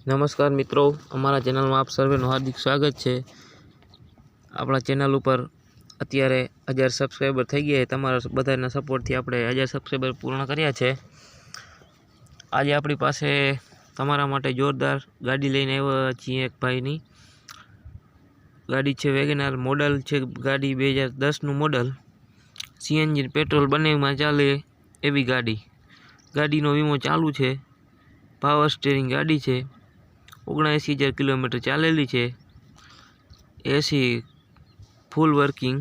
નમસ્કાર મિત્રો, અમારા ચેનલમાં આપ સર્વેનું હાર્દિક સ્વાગત છે। આપણા ચેનલ ઉપર અત્યારે 1000 સબસ્ક્રાઈબર થઈ ગયા છે। તમારા બધાના સપોર્ટથી આપણે 1000 સબસ્ક્રાઈબર પૂર્ણ કર્યા છે। આજે આપણી પાસે તમારા માટે જોરદાર ગાડી લઈને આવ્યા છીએ। એક ભાઈની ગાડી છે, વેગેનાર મોડલ છે ગાડી, 2010નું મોડલ, સીએનજી પેટ્રોલ બંનેમાં ચાલે એવી ગાડીનો વીમો ચાલુ છે। પાવર સ્ટીરિંગ ગાડી છે, 79,000 કિલોમીટર ચાલેલી છે। એસી ફૂલ વર્કિંગ।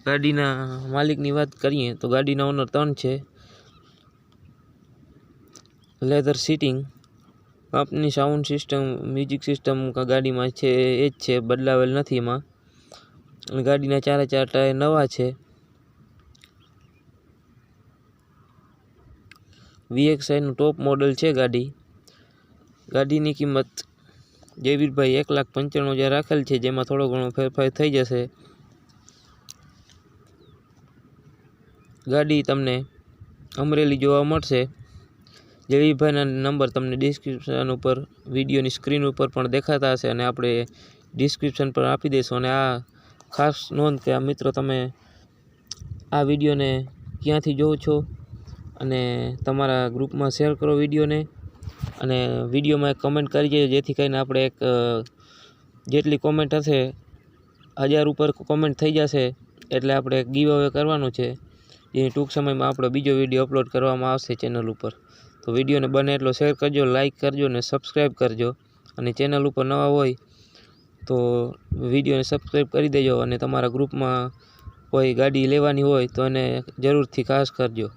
ગાડીના માલિકની વાત કરીએ તો ગાડીના ઓનર 3 છે। Leather sitting, company sound system, music system ગાડીમાં છે એ જ છે, બદલાવેલ નથી એમાં। ગાડીના 4 ટાયર નવા છે। VXIનું ટોપ મોડલ છે ગાડીની કિંમત જયવીરભાઈ 1,95,000 રાખેલ છે, જેમાં થોડો ઘણો ફેરફાર થઈ જશે। ગાડી તમને અમરેલી જોવા મળશે। જયવીરભાઈના નંબર તમને ડિસ્ક્રિપ્શન ઉપર, વિડીયોની સ્ક્રીન ઉપર પણ દેખાતા હશે અને આપણે ડિસ્ક્રિપ્શન પર આપી દઈશું। અને આ ખાસ નોંધ કે આ મિત્રો, તમે આ વિડીયોને ક્યાંથી જોવો છો અને તમારા ગ્રુપમાં શેર કરો વિડીયોને, અને વિડીયોમાં એક કમેન્ટ કરી દેજો, જેથી કરીને આપણે એક જેટલી કોમેન્ટ હશે 1000 ઉપર કોમેન્ટ થઈ જશે એટલે આપણે એક ગીવ અવે કરવાનું છે, જે ટૂંક સમયમાં આપણો બીજો વિડીયો અપલોડ કરવામાં આવશે ચેનલ ઉપર। તો વિડીયોને બને એટલો શેર કરજો, લાઇક કરજો અને સબસ્ક્રાઈબ કરજો। અને ચેનલ ઉપર નવા હોય તો વિડીયોને સબસ્ક્રાઈબ કરી દેજો, અને તમારા ગ્રુપમાં કોઈ ગાડી લેવાની હોય તો એને જરૂરથી ખાસ કરજો।